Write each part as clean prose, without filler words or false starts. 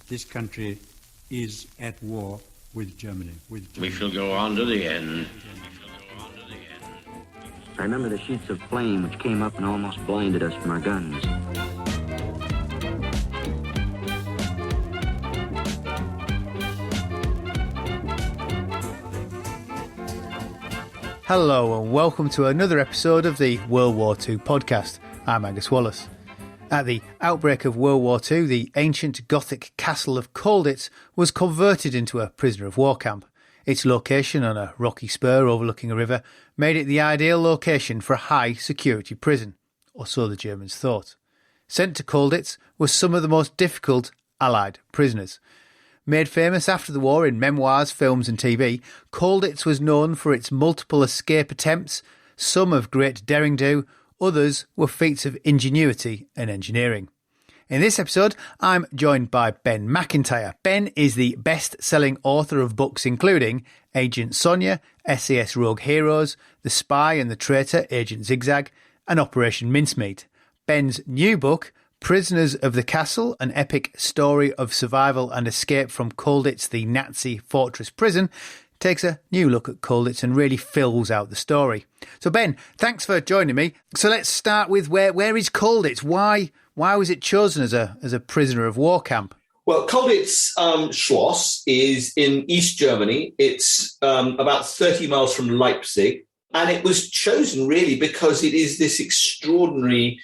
this country is at war with Germany. We shall go on to the end. I remember the sheets of flame which came up and almost blinded us from our guns. Hello and welcome to another episode of the World War II podcast. I'm Angus Wallace. At the outbreak of World War II, the ancient Gothic Castle of Colditz was converted into a prisoner of war camp. Its location on a rocky spur overlooking a river made it the ideal location for a high-security prison, or so the Germans thought. Sent to Colditz were some of the most difficult Allied prisoners. Made famous after the war in memoirs, films and TV, Colditz was known for its multiple escape attempts, some of great daring-do, others were feats of ingenuity and engineering. In this episode, I'm joined by Ben Macintyre. Ben is the best-selling author of books including Agent Sonya, SAS Rogue Heroes, The Spy and the Traitor, Agent Zigzag, and Operation Mincemeat. Ben's new book, Prisoners of the Castle, an epic story of survival and escape from Colditz, the Nazi fortress prison, takes a new look at Colditz and really fills out the story. So Ben, thanks for joining me. So let's start with where is Colditz? Why was it chosen as a prisoner of war camp? Well, Colditz Schloss is in East Germany. It's about 30 miles from Leipzig. And it was chosen really because it is this extraordinary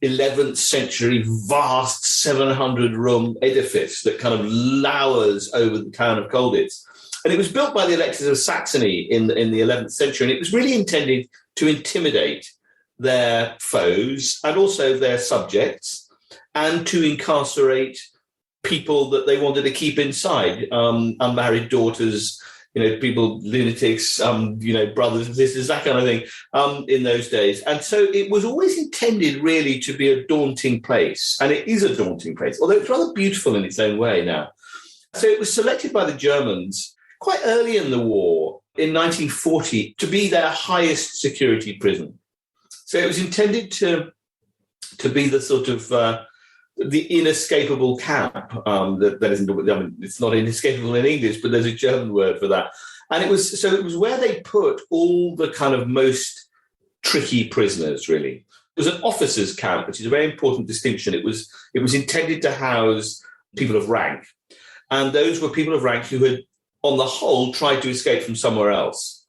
11th century vast 700-room edifice that kind of lowers over the town of Colditz. And it was built by the Electors of Saxony in the 11th century, and it was really intended to intimidate their foes and also their subjects, and to incarcerate people that they wanted to keep inside, unmarried daughters, people, lunatics, brothers and sisters, that kind of thing, in those days. And so it was always intended really to be a daunting place, and it is a daunting place, although it's rather beautiful in its own way now. So it was selected by the Germans quite early in the war, in 1940, to be their highest security prison. So it was intended to be the sort of the inescapable camp. That isn't. I mean, it's not inescapable in English, but there's a German word for that. And it was where they put all the kind of most tricky prisoners. Really, it was an officers' camp, which is a very important distinction. It was intended to house people of rank, and those were people of rank who had, on the whole, tried to escape from somewhere else.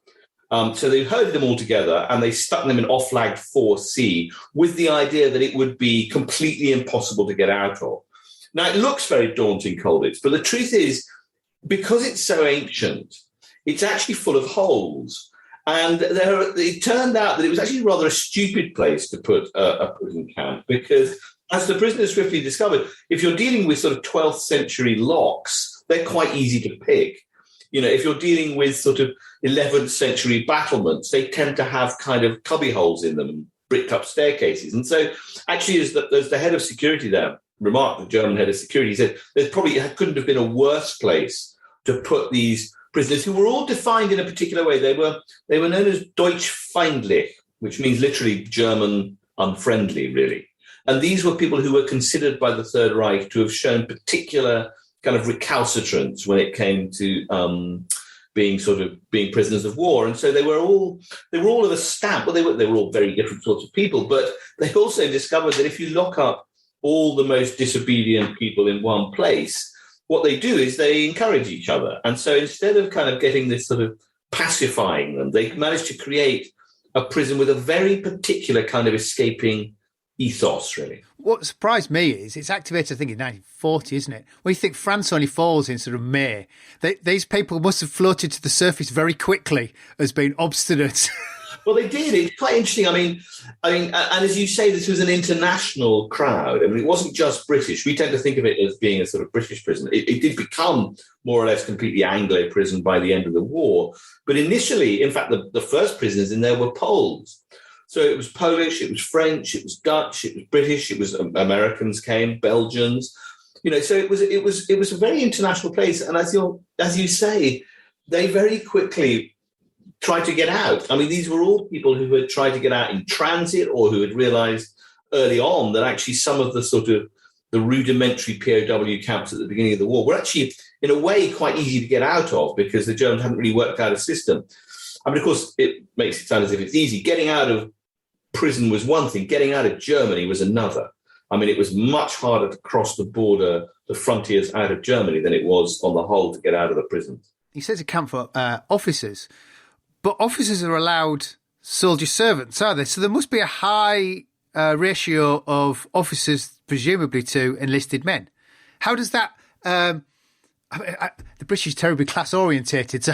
So they herded them all together and they stuck them in off-flagged 4C with the idea that it would be completely impossible to get out of. Now, it looks very daunting, Colditz, but the truth is, because it's so ancient, it's actually full of holes. And it turned out that it was actually rather a stupid place to put a prison camp, because as the prisoners swiftly discovered, if you're dealing with sort of 12th century locks, they're quite easy to pick. If you're dealing with sort of 11th century battlements, they tend to have kind of cubby holes in them and bricked up staircases. And so actually, as the head of security there remarked, the German head of security, he said there probably couldn't have been a worse place to put these prisoners, who were all defined in a particular way. They were known as Deutschfeindlich, which means literally German unfriendly, really. And these were people who were considered by the Third Reich to have shown particular kind of recalcitrance when it came to being prisoners of war. And so they were all of a stamp. Well, they were all very different sorts of people, but they also discovered that if you lock up all the most disobedient people in one place, what they do is they encourage each other. And so instead of kind of getting this sort of pacifying them, they managed to create a prison with a very particular kind of escaping ethos, really. What surprised me is it's activated, I think, in 1940, isn't it? When you think France only falls in sort of May, these people must have floated to the surface very quickly as being obstinate. Well, they did. It's quite interesting. I mean, and as you say, this was an international crowd. I mean, it wasn't just British. We tend to think of it as being a sort of British prison. It did become more or less completely Anglo prison by the end of the war. But initially, in fact, the first prisoners in there were Poles. So it was Polish, it was French, it was Dutch, it was British, it was Americans came, Belgians, So it was a very international place. And as you say, they very quickly tried to get out. I mean, these were all people who had tried to get out in transit, or who had realised early on that actually some of the sort of the rudimentary POW camps at the beginning of the war were actually, in a way, quite easy to get out of because the Germans hadn't really worked out a system. I mean, of course, it makes it sound as if it's easy. Getting out of prison was one thing. Getting out of Germany was another. I mean, it was much harder to cross the border, the frontiers out of Germany than it was on the whole to get out of the prisons. He says a camp for officers, but officers are allowed soldier servants, are they? So there must be a high ratio of officers, presumably, to enlisted men. How does that... the British is terribly class-orientated, so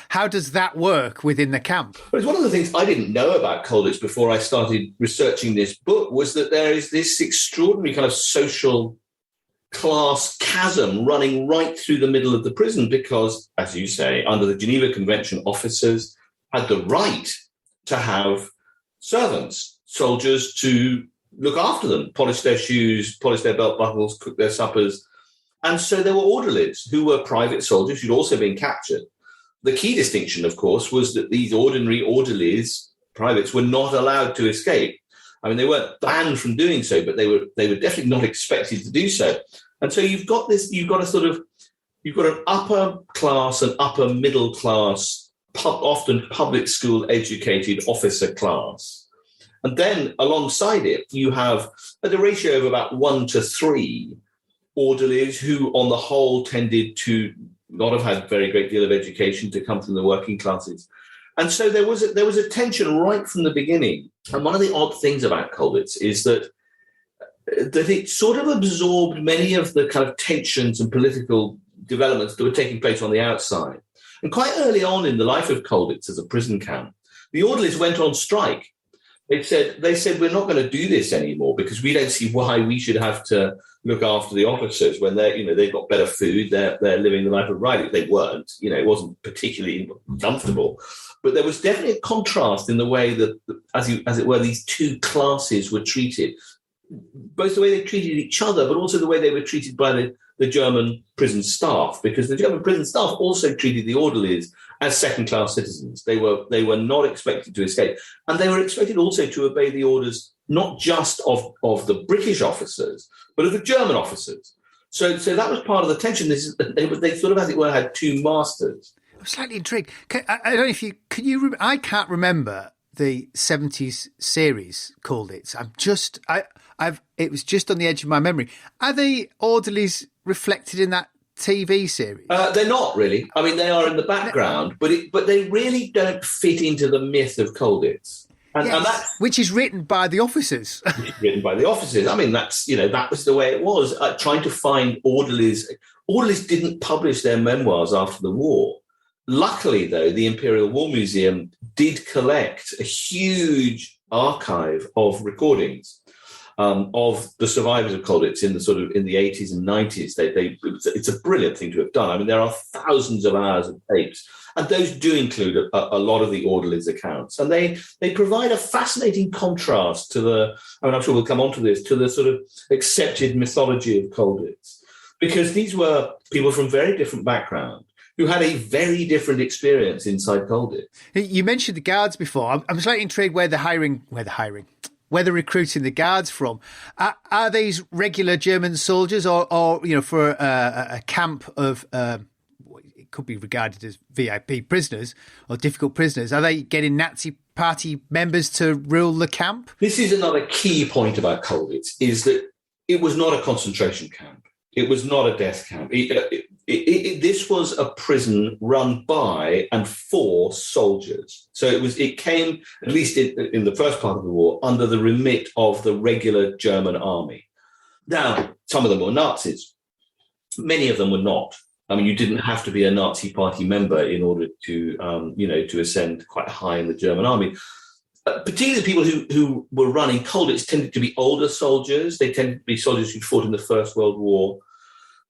how does that work within the camp? Well, it's one of the things I didn't know about Colditz before I started researching this book was that there is this extraordinary kind of social class chasm running right through the middle of the prison because, as you say, under the Geneva Convention, officers had the right to have servants, soldiers to look after them, polish their shoes, polish their belt buckles, cook their suppers. And so there were orderlies who were private soldiers who'd also been captured. The key distinction, of course, was that these ordinary orderlies, privates, were not allowed to escape. I mean, they weren't banned from doing so, but they were definitely not expected to do so. And so you've got an upper class and upper middle class, often public school educated officer class. And then alongside it, you have the ratio of about 1 to 3 orderlies who, on the whole, tended to not have had a very great deal of education, to come from the working classes. And so there was a tension right from the beginning. And one of the odd things about Colditz is that it sort of absorbed many of the kind of tensions and political developments that were taking place on the outside. And quite early on in the life of Colditz as a prison camp, the orderlies went on strike. They said, we're not going to do this anymore because we don't see why we should have to look after the officers when they've got better food, they're living the life of right. They weren't, it wasn't particularly comfortable. But there was definitely a contrast in the way that, as it were, these two classes were treated, both the way they treated each other, but also the way they were treated by the German prison staff, because the German prison staff also treated the orderlies as second-class citizens. They were not expected to escape. And they were expected also to obey the orders not just of the British officers, but of the German officers. So that was part of the tension. They sort of, as it were, had two masters. I'm slightly intrigued. I don't know if you. I can't remember the 70s series Colditz. It was just on the edge of my memory. Are the orderlies reflected in that TV series? They're not really. I mean, they are in the background, but they really don't fit into the myth of Colditz. And that's, which is written by the officers. Written by the officers. I mean, that was the way it was. Trying to find orderlies. Orderlies didn't publish their memoirs after the war. Luckily, though, the Imperial War Museum did collect a huge archive of recordings of the survivors of Colditz in the 80s and 90s. It's a brilliant thing to have done. I mean, there are thousands of hours of tapes, and those do include a lot of the orderlies' accounts. And they provide a fascinating contrast to I'm sure we'll come on to this, to the sort of accepted mythology of Colditz, because these were people from very different backgrounds who had a very different experience inside Colditz. You mentioned the guards before. I'm slightly intrigued where they're recruiting the guards from. Are these regular German soldiers or for a camp of, it could be regarded as VIP prisoners or difficult prisoners, are they getting Nazi party members to rule the camp? This is another key point about Colditz, is that it was not a concentration camp. It was not a death camp. This was a prison run by and for soldiers. So it came, at least in the first part of the war, under the remit of the regular German army. Now, some of them were Nazis. Many of them were not. I mean, you didn't have to be a Nazi party member in order to, to ascend quite high in the German army. Particularly the people who were running Colditz tended to be older soldiers. They tended to be soldiers who'd fought in the First World War.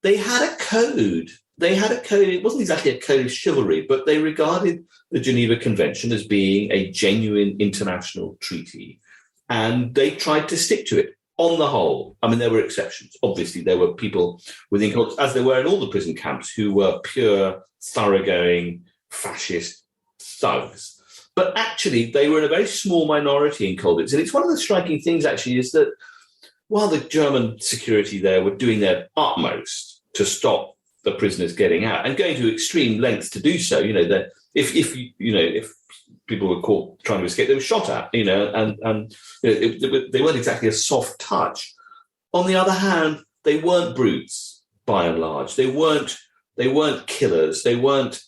They had a code. It wasn't exactly a code of chivalry, but they regarded the Geneva Convention as being a genuine international treaty. And they tried to stick to it on the whole. I mean, there were exceptions. Obviously, there were people within Colditz, as there were in all the prison camps, who were pure, thoroughgoing, fascist thugs. But actually, they were in a very small minority in Colditz. And it's one of the striking things, actually, is that while the German security there were doing their utmost to stop the prisoners getting out and going to extreme lengths to do so, if people were caught trying to escape, they were shot at, and they weren't exactly a soft touch. On the other hand, they weren't brutes by and large. They weren't killers. They weren't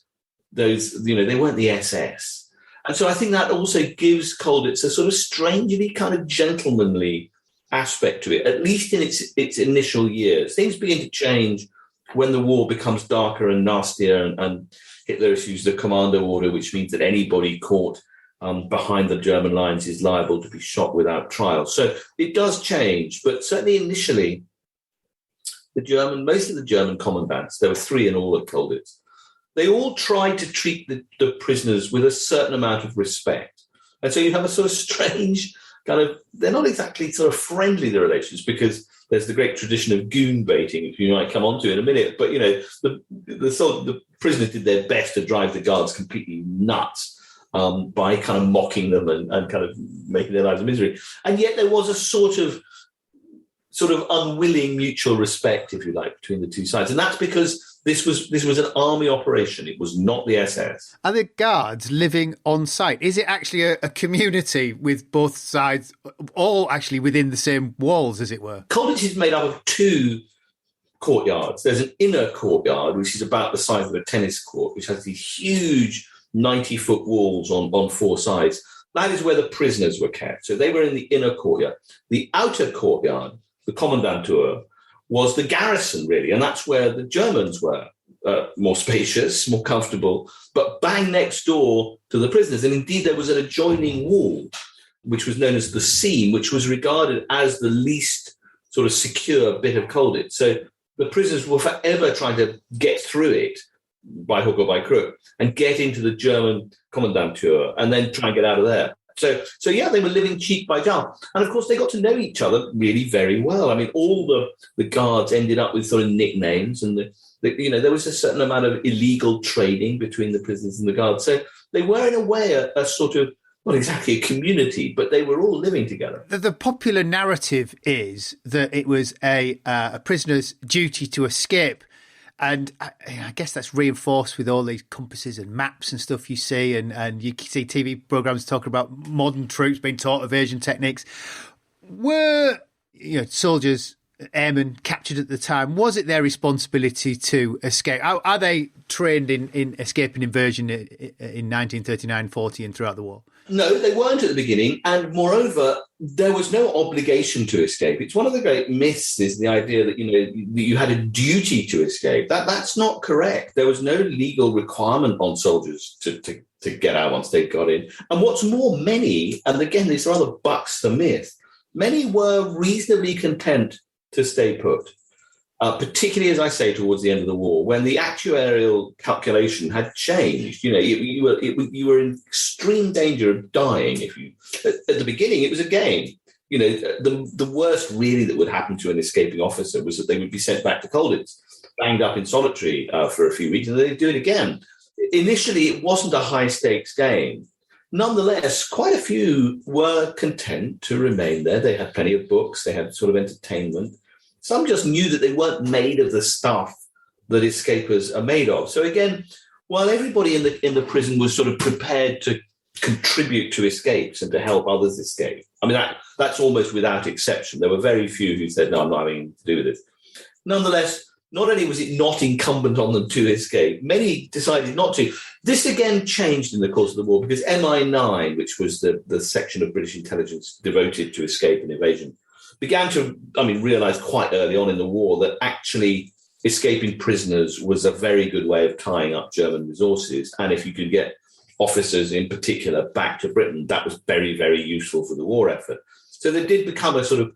they weren't the SS. And so I think that also gives Colditz a sort of strangely kind of gentlemanly aspect to it, at least in its initial years. Things begin to change when the war becomes darker and nastier, and Hitler issues the commando order, which means that anybody caught behind the German lines is liable to be shot without trial. So it does change, but certainly initially, most of the German commandants, there were 3 in all at Colditz, they all tried to treat the prisoners with a certain amount of respect. And so you have a sort of strange kind of, they're not exactly sort of friendly, the relations, because there's the great tradition of goon baiting, if you might come on to in a minute. But, the prisoners did their best to drive the guards completely nuts by kind of mocking them and kind of making their lives a misery. And yet there was a sort of unwilling mutual respect, if you like, between the two sides. And that's because this was an army operation. It was not the SS. Are the guards living on site? Is it actually a community with both sides, all actually within the same walls, as it were? Colditz is made up of 2 courtyards. There's an inner courtyard, which is about the size of a tennis court, which has these huge 90-foot walls on 4 sides. That is where the prisoners were kept. So they were in the inner courtyard. The outer courtyard, the Kommandantur, was the garrison, really, and that's where the Germans were, more spacious, more comfortable, but bang next door to the prisoners. And indeed, there was an adjoining wall, which was known as the seam, which was regarded as the least sort of secure bit of Colditz. So the prisoners were forever trying to get through it by hook or by crook and get into the German Kommandantur and then try and get out of there. So yeah, they were living cheek by jowl. And of course, they got to know each other really very well. I mean, all the guards ended up with sort of nicknames, and there was a certain amount of illegal trading between the prisoners and the guards. So they were, in a way, a sort of, not exactly a community, but they were all living together. The popular narrative is that it was a prisoner's duty to escape. And I guess that's reinforced with all these compasses and maps and stuff you see, and you see TV programmes talking about modern troops being taught evasion techniques. Were soldiers, airmen captured at the time? Was it their responsibility to escape? Are they trained in escape and invasion in 1939, 40 and throughout the war? No, they weren't at the beginning. And moreover, there was no obligation to escape. It's one of the great myths, is the idea that, you had a duty to escape. That's not correct. There was no legal requirement on soldiers to get out once they got in. And what's more, many, and again, this rather bucks the myth, many were reasonably content to stay put. Particularly, as I say, towards the end of the war, when the actuarial calculation had changed. You were in extreme danger of dying if you. At the beginning, it was a game. The worst really that would happen to an escaping officer was that they would be sent back to Colditz, banged up in solitary for a few weeks, and they'd do it again. Initially, it wasn't a high stakes game. Nonetheless, quite a few were content to remain there. They had plenty of books. They had sort of entertainment. Some just knew that they weren't made of the stuff that escapers are made of. So again, while everybody in the prison was sort of prepared to contribute to escapes and to help others escape, I mean, that's almost without exception. There were very few who said, no, I'm not having anything to do with this. Nonetheless, not only was it not incumbent on them to escape, many decided not to. This again changed in the course of the war because MI9, which was the section of British intelligence devoted to escape and evasion, began to, realise quite early on in the war that actually escaping prisoners was a very good way of tying up German resources. And if you could get officers in particular back to Britain, that was very, very useful for the war effort. So there did become a sort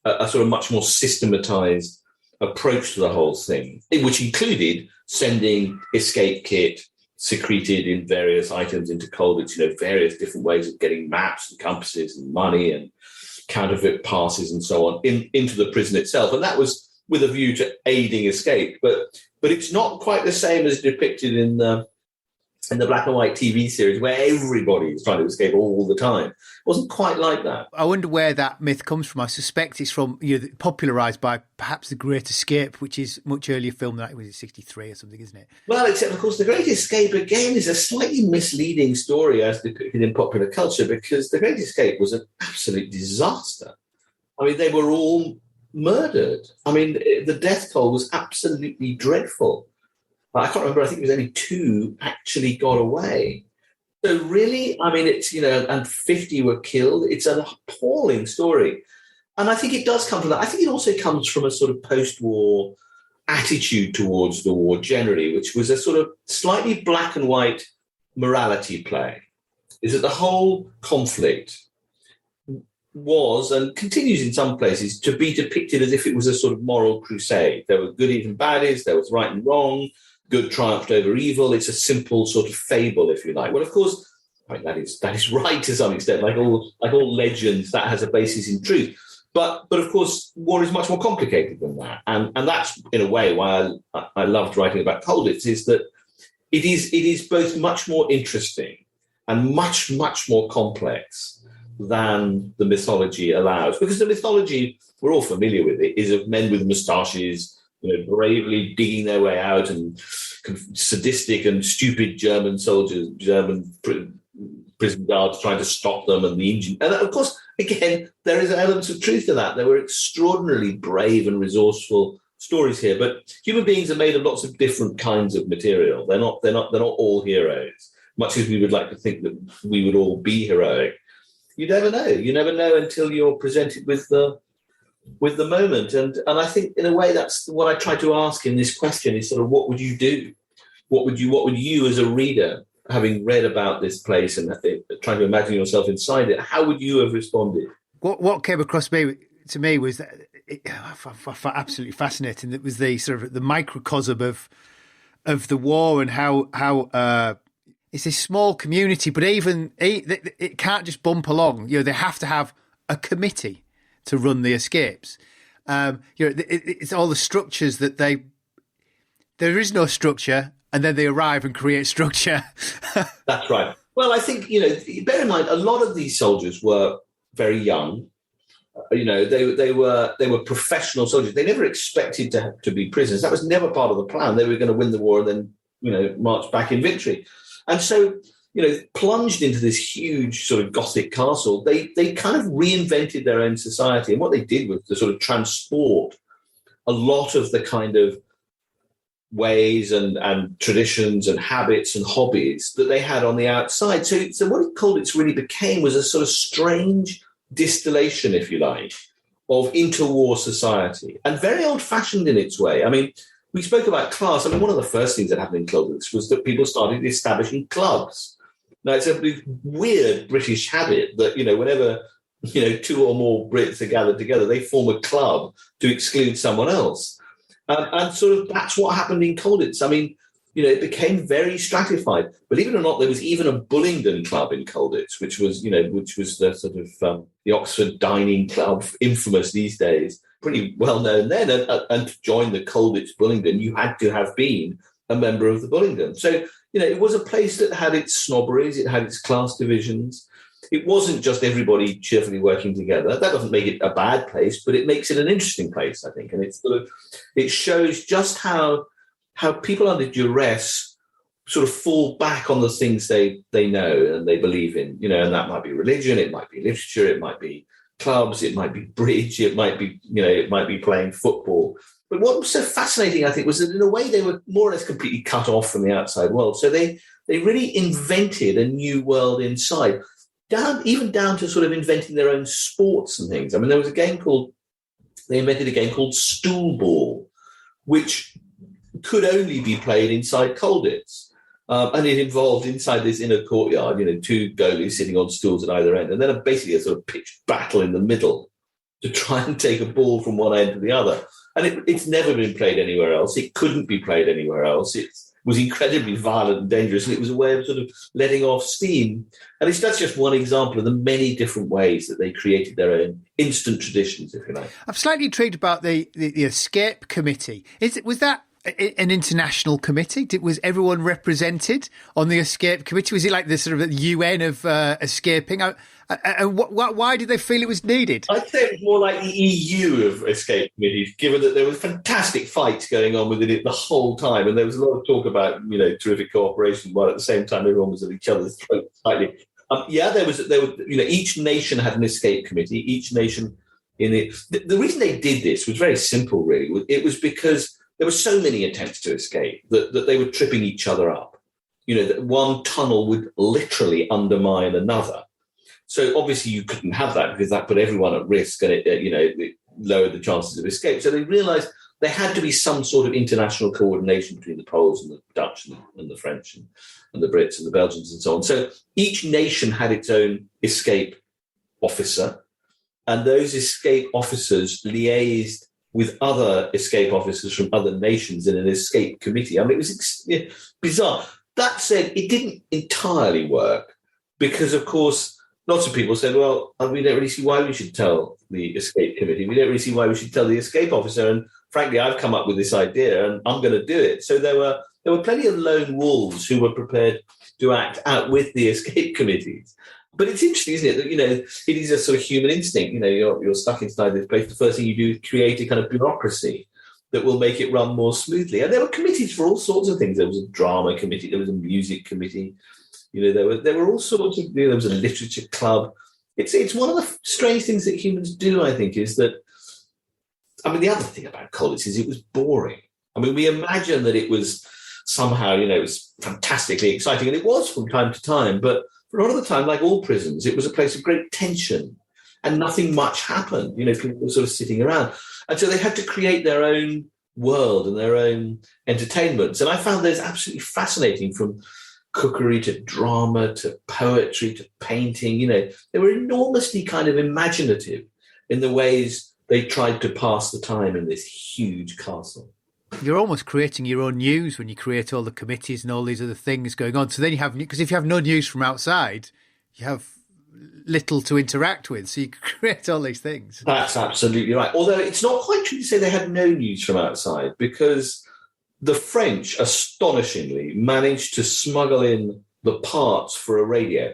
of much more systematised approach to the whole thing, which included sending escape kit secreted in various items into Colditz, various different ways of getting maps and compasses and money and counterfeit passes and so on into the prison itself. And that was with a view to aiding escape. But it's not quite the same as depicted in the in the black and white TV series where everybody is trying to escape all the time. It wasn't quite like that. I wonder where that myth comes from. I suspect it's from, popularised by perhaps The Great Escape, which is a much earlier film than that. Was it 63 or something, isn't it? Well, except, of course, The Great Escape, again, is a slightly misleading story as depicted in popular culture, because The Great Escape was an absolute disaster. I mean, they were all murdered. I mean, the death toll was absolutely dreadful. I can't remember, I think it was only 2 actually got away. So really, I mean, it's, and 50 were killed. It's an appalling story. And I think it does come from that. I think it also comes from a sort of post-war attitude towards the war generally, which was a sort of slightly black and white morality play. Is that the whole conflict was, and continues in some places, to be depicted as if it was a sort of moral crusade. There were goodies and baddies, there was right and wrong, good triumphed over evil. It's a simple sort of fable, if you like. Well, of course, I mean, that is right to some extent. Like all legends, that has a basis in truth. But of course, war is much more complicated than that, and that's in a way why I loved writing about Colditz, is that it is both much more interesting and much more complex than the mythology allows. Because the mythology, we're all familiar with it, is of men with moustaches, bravely digging their way out, and sadistic and stupid German soldiers, German prison guards trying to stop them, and the engine. And of course, again, there is elements of truth to that. There were extraordinarily brave and resourceful stories here, but human beings are made of lots of different kinds of material. They're not all heroes. Much as we would like to think that we would all be heroic, you never know. You never know until you're presented with the moment. And I think in a way that's what I try to ask in this question is sort of, what would you do? What would you as a reader, having read about this place and trying to imagine yourself inside it, how would you have responded? What came across to me was that absolutely fascinating. It was the sort of the microcosm of the war, and how it's a small community, but even it can't just bump along. They have to have a committee to run the escapes. It's all the structures that there is no structure, and then they arrive and create structure. That's right. Well, I think, bear in mind, a lot of these soldiers were very young. They were professional soldiers. They never expected to be prisoners. That was never part of the plan. They were going to win the war and then, march back in victory. And so, plunged into this huge sort of Gothic castle, they kind of reinvented their own society. And what they did was to sort of transport a lot of the kind of ways and traditions and habits and hobbies that they had on the outside. So what Colditz really became was a sort of strange distillation, if you like, of interwar society, and very old-fashioned in its way. I mean, we spoke about class. I mean, one of the first things that happened in Colditz was that people started establishing clubs. Now, it's a weird British habit that, whenever, 2 or more Brits are gathered together, they form a club to exclude someone else. And sort of that's what happened in Colditz. I mean, it became very stratified. Believe it or not, there was even a Bullingdon club in Colditz, which was the sort of the Oxford dining club, infamous these days, pretty well known then. And to join the Colditz Bullingdon, you had to have been a member of the Bullingdon. So, it was a place that had its snobberies, it had its class divisions. It wasn't just everybody cheerfully working together. That doesn't make it a bad place, but it makes it an interesting place, I think. And it shows just how people under duress sort of fall back on the things they know and they believe in, and that might be religion, it might be literature, it might be clubs, it might be bridge, it might be playing football. But what was so fascinating, I think, was that in a way they were more or less completely cut off from the outside world. So they really invented a new world inside, even down to sort of inventing their own sports and things. I mean, they invented a game called stool ball, which could only be played inside Colditz. And it involved inside this inner courtyard, 2 goalies sitting on stools at either end, and then basically a sort of pitched battle in the middle to try and take a ball from one end to the other. And it's never been played anywhere else. It couldn't be played anywhere else. It was incredibly violent and dangerous, and it was a way of sort of letting off steam. And that's just one example of the many different ways that they created their own instant traditions, if you like. I'm slightly intrigued about the escape committee. Was that an international committee? Was everyone represented on the escape committee? Was it like the sort of UN of escaping? And why did they feel it was needed? I'd say it was more like the EU of escape committees, given that there was fantastic fights going on within it the whole time, and there was a lot of talk about terrific cooperation, while at the same time everyone was at each other's throats slightly. There was each nation had an escape committee. Each nation in it. The reason they did this was very simple, really. It was because there were so many attempts to escape that they were tripping each other up. That one tunnel would literally undermine another. So obviously you couldn't have that, because that put everyone at risk, and it lowered the chances of escape. So they realised there had to be some sort of international coordination between the Poles and the Dutch and the French and the Brits and the Belgians and so on. So each nation had its own escape officer, and those escape officers liaised with other escape officers from other nations in an escape committee. I mean, it was bizarre. That said, it didn't entirely work because, of course, lots of people said, well, we don't really see why we should tell the escape committee. We don't really see why we should tell the escape officer. And frankly, I've come up with this idea and I'm going to do it. So there were plenty of lone wolves who were prepared to act out with the escape committees. But it's interesting, isn't it, that, it is a sort of human instinct. You're stuck inside this place. The first thing you do is create a kind of bureaucracy that will make it run more smoothly. And there were committees for all sorts of things. There was a drama committee. There was a music committee. There were all sorts of. There was a literature club. It's one of the strange things that humans do, I think, is that. I mean, the other thing about Colditz is it was boring. I mean, we imagine that it was somehow, it was fantastically exciting, and it was from time to time. But for a lot of the time, like all prisons, it was a place of great tension, and nothing much happened. People were sort of sitting around, and so they had to create their own world and their own entertainments. And I found those absolutely fascinating, from cookery to drama to poetry to painting. They were enormously kind of imaginative in the ways they tried to pass the time in this huge castle. You're almost creating your own news when you create all the committees and all these other things going on. So then you have, because if you have no news from outside, you have little to interact with. So you create all these things. That's absolutely right. Although it's not quite true to say they had no news from outside, because the French, astonishingly, managed to smuggle in the parts for a radio,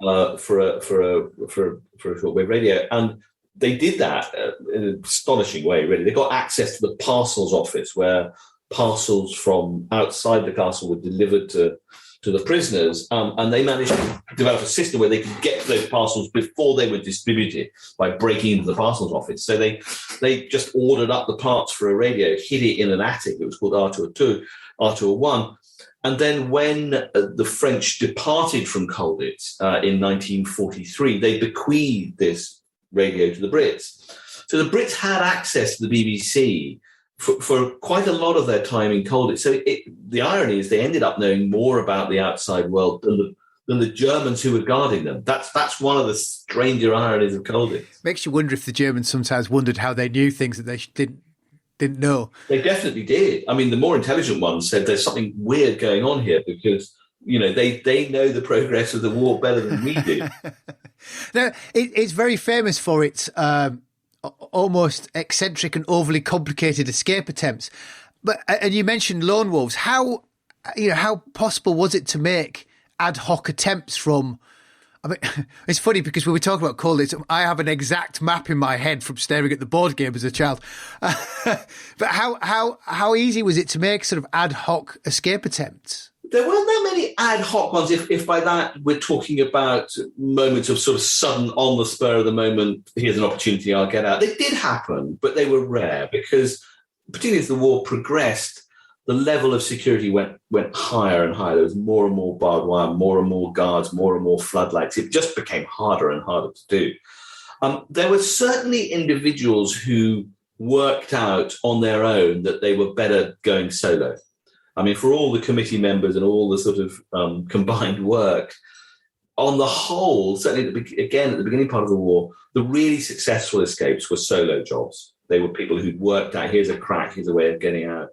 for a shortwave radio, and they did that in an astonishing way. Really, they got access to the parcels office, where parcels from outside the castle were delivered to the prisoners, and they managed to develop a system where they could get those parcels before they were distributed by breaking into the parcels office. So they just ordered up the parts for a radio, hid it in an attic. It was called R202, R201. And then when the French departed from Colditz in 1943, they bequeathed this radio to the Brits. So the Brits had access to the BBC for quite a lot of their time in Colditz. So the irony is they ended up knowing more about the outside world than the Germans who were guarding them. That's one of the stranger ironies of Colditz. Makes you wonder if the Germans sometimes wondered how they knew things that they didn't know. They definitely did. I mean, the more intelligent ones said there's something weird going on here, because they know the progress of the war better than we do. Now, it's very famous for its almost eccentric and overly complicated escape attempts. And you mentioned lone wolves. How possible was it to make ad hoc attempts from? I mean, it's funny because when we talk about Colditz, I have an exact map in my head from staring at the board game as a child. But how easy was it to make sort of ad hoc escape attempts? There weren't that many ad hoc ones, if by that we're talking about moments of sort of sudden, on the spur of the moment, here's an opportunity, I'll get out. They did happen, but they were rare, because particularly as the war progressed, the level of security went higher and higher. There was more and more barbed wire, more and more guards, more and more floodlights. It just became harder and harder to do. There were certainly individuals who worked out on their own that they were better going solo. I mean, for all the committee members and all the sort of combined work, on the whole, certainly at the beginning part of the war, the really successful escapes were solo jobs. They were people who'd worked out, here's a crack, here's a way of getting out.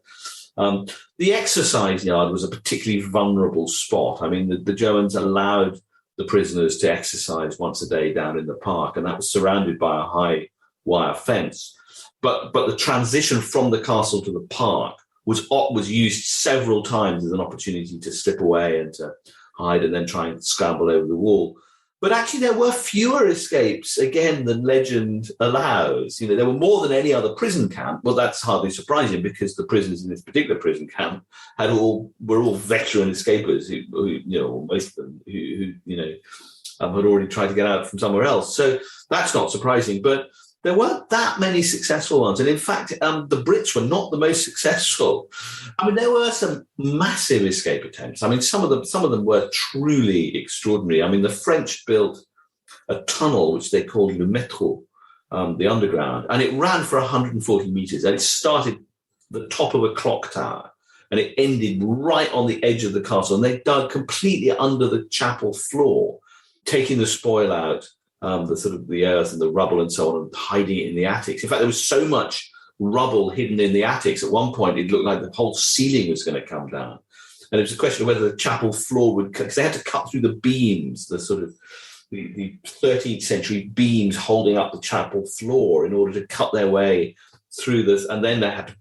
The exercise yard was a particularly vulnerable spot. I mean, the Germans allowed the prisoners to exercise once a day down in the park, and that was surrounded by a high wire fence. But the transition from the castle to the park was used several times as an opportunity to slip away and to hide and then try and scramble over the wall. But actually, there were fewer escapes, again, than legend allows. There were more than any other prison camp. Well, that's hardly surprising because the prisoners in this particular prison camp were all veteran escapers who most of them who had already tried to get out from somewhere else. So that's not surprising. But there weren't that many successful ones. And in fact, the Brits were not the most successful. There were some massive escape attempts. Some of them were truly extraordinary. The French built a tunnel, which they called Le Métro, the underground, and it ran for 140 meters. And it started at the top of a clock tower, and it ended right on the edge of the castle. And they dug completely under the chapel floor, taking the spoil out, the earth and the rubble and so on, and hiding it in the attics. In fact, there was so much rubble hidden in the attics. At one point, it looked like the whole ceiling was going to come down. And it was a question of whether the chapel floor would, because they had to cut through the beams, the 13th century beams holding up the chapel floor in order to cut their way through this. And then they had to,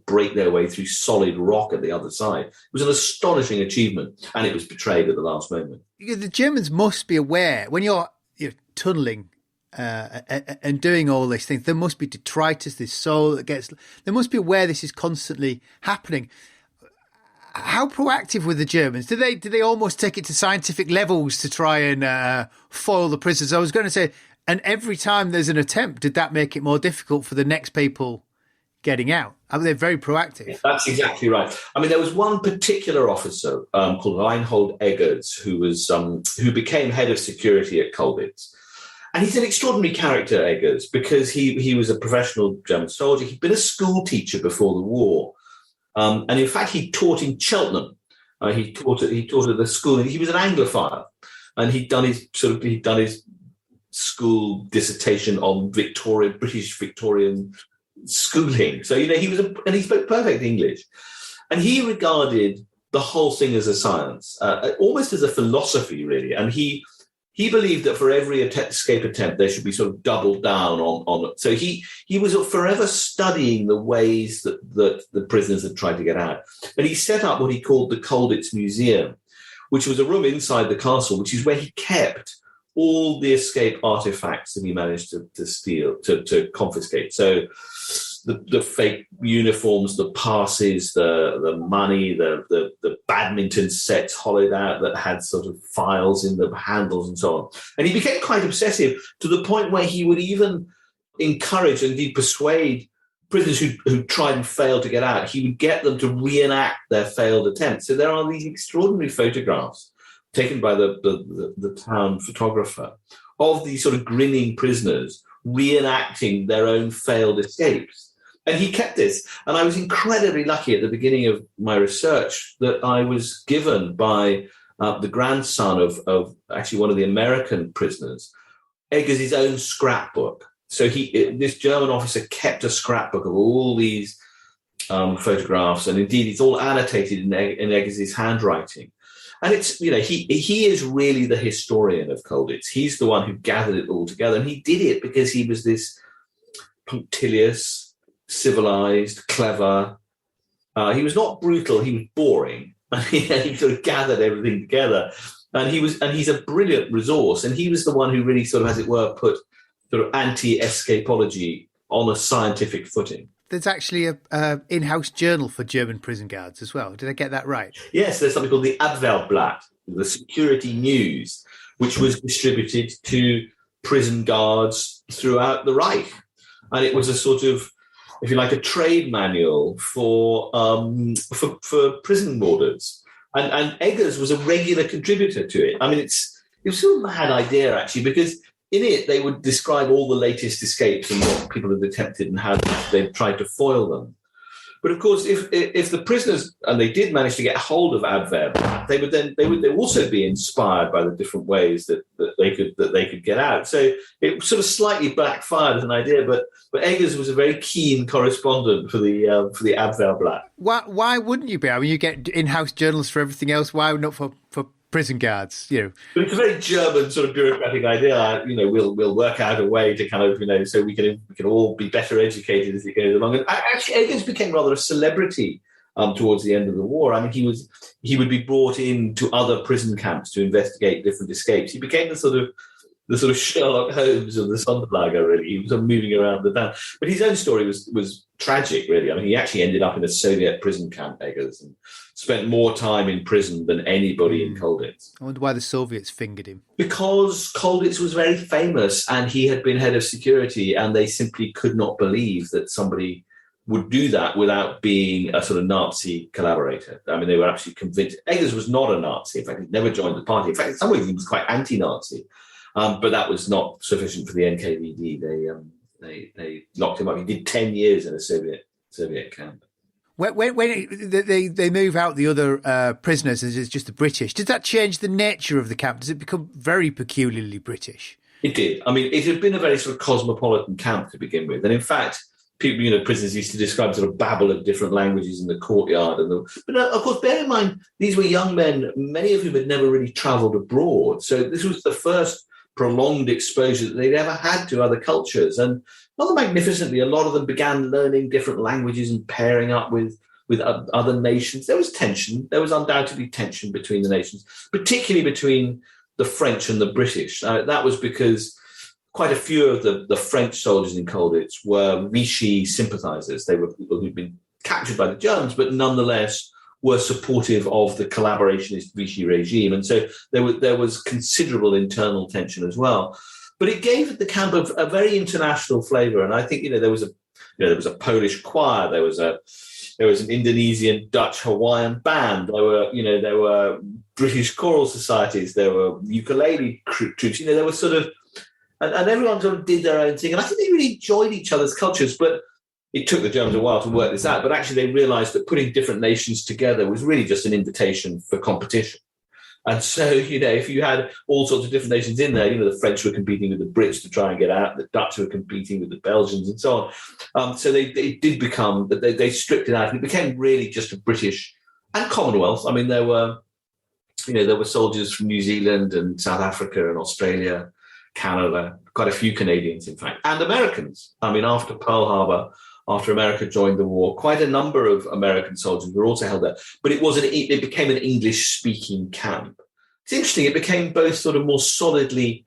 break their way through solid rock at the other side. It was an astonishing achievement, and it was betrayed at the last moment. The Germans must be aware when you're tunneling and doing all these things. There must be detritus, this soil that gets. They must be aware this is constantly happening. How proactive were the Germans? Did they almost take it to scientific levels to try and foil the prisoners? I was going to say, and every time there's an attempt, did that make it more difficult for the next people getting out? They're very proactive. That's exactly right. There was one particular officer called Reinhold Eggers who became head of security at Colditz. And he's an extraordinary character, Eggers, because he was a professional German soldier. He'd been a school teacher before the war. And in fact, he taught in Cheltenham. He taught at the school, and he was an Anglophile. And he'd done his school dissertation on British Victorian schooling. So, and he spoke perfect English. And he regarded the whole thing as a science, almost as a philosophy, really. And he believed that for every escape attempt, there should be sort of doubled down on it. So he was forever studying the ways that the prisoners had tried to get out. And he set up what he called the Colditz Museum, which was a room inside the castle, which is where he kept all the escape artifacts that he managed to steal, to confiscate. So the fake uniforms, the passes, the money, the badminton sets hollowed out that had sort of files in the handles and so on. And he became quite obsessive to the point where he would even encourage and indeed persuade prisoners who tried and failed to get out. He would get them to reenact their failed attempts. So there are these extraordinary photographs taken by the town photographer of these sort of grinning prisoners reenacting their own failed escapes. And he kept this. And I was incredibly lucky at the beginning of my research that I was given by the grandson of actually one of the American prisoners, Eggers' own scrapbook. So this German officer kept a scrapbook of all these photographs. And indeed, it's all annotated in Eggers' handwriting. And it's, he is really the historian of Colditz. He's the one who gathered it all together. And he did it because he was this punctilious, civilized, clever. He was not brutal. He was boring. He sort of gathered everything together. And he's a brilliant resource. And he was the one who really sort of, as it were, put sort of anti-escapology on a scientific footing. There's actually a in-house journal for German prison guards as well. Did I get that right? Yes, there's something called the Abwehrblatt, the security news, which was distributed to prison guards throughout the Reich. And it was a sort of, if you like, a trade manual for prison warders. And Eggers was a regular contributor to it. It was sort of a mad idea, actually, because in it, they would describe all the latest escapes and what people had attempted and how they'd tried to foil them. But of course, if the prisoners, and they did manage to get hold of Abwehr, they would also be inspired by the different ways that they could get out. So it sort of slightly backfired as an idea, but Eggers was a very keen correspondent for the Abwehrblatt. Why wouldn't you be? You get in-house journalists for everything else. Why not for prison guards, But it's a very German sort of bureaucratic idea. We'll work out a way to kind of, so we can all be better educated as it goes along. And actually, Eggers became rather a celebrity towards the end of the war. I mean, he would be brought into other prison camps to investigate different escapes. He became the sort of Sherlock Holmes of the Sonderlager, really. He was moving around the town. But his own story was tragic, really. I mean, he actually ended up in a Soviet prison camp, Eggers, and spent more time in prison than anybody in Colditz. I wonder why the Soviets fingered him. Because Colditz was very famous and he had been head of security, and they simply could not believe that somebody would do that without being a sort of Nazi collaborator. I mean, they were absolutely convinced. Eggers was not a Nazi. In fact, he never joined the party. In fact, in some ways, he was quite anti-Nazi. But that was not sufficient for the NKVD. They locked him up. He did 10 years in a Soviet camp. When they move out the other prisoners as it's just the British, does that change the nature of the camp? Does it become very peculiarly British? It did. I mean, it had been a very sort of cosmopolitan camp to begin with. And in fact, people, prisoners used to describe sort of babble of different languages in the courtyard. But of course, bear in mind, these were young men, many of whom had never really travelled abroad. So this was the first prolonged exposure that they'd ever had to other cultures. And rather magnificently, a lot of them began learning different languages and pairing up with other nations. There was tension. There was undoubtedly tension between the nations, particularly between the French and the British. That was because quite a few of the French soldiers in Colditz were Vichy sympathisers. They were people who'd been captured by the Germans, but nonetheless were supportive of the collaborationist Vichy regime. And so there was considerable internal tension as well. But it gave the camp a very international flavour. And I think, there was a Polish choir, there was an Indonesian, Dutch, Hawaiian band. There were British choral societies. There were ukulele troops. There was sort of, and everyone sort of did their own thing. And I think they really enjoyed each other's cultures. But it took the Germans a while to work this out. But actually, they realised that putting different nations together was really just an invitation for competition. And so, if you had all sorts of different nations in there, the French were competing with the Brits to try and get out, the Dutch were competing with the Belgians and so on. So it did become, they stripped it out, and it became really just a British and Commonwealth. I mean, there were soldiers from New Zealand and South Africa and Australia, Canada, quite a few Canadians, in fact, and Americans. I mean, after Pearl Harbor, after America joined the war, quite a number of American soldiers were also held there. But it became an English-speaking camp. It's interesting, it became both sort of more solidly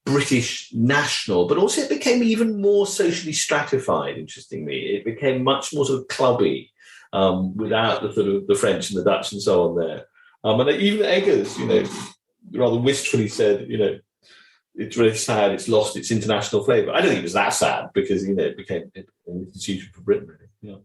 British national, but also it became even more socially stratified, interestingly. It became much more sort of clubby, without the sort of the French and the Dutch and so on there. And even Eggers, rather wistfully said, it's really sad it's lost its international flavour. I don't think it was that sad because, it became an institution for Britain, really. Yeah.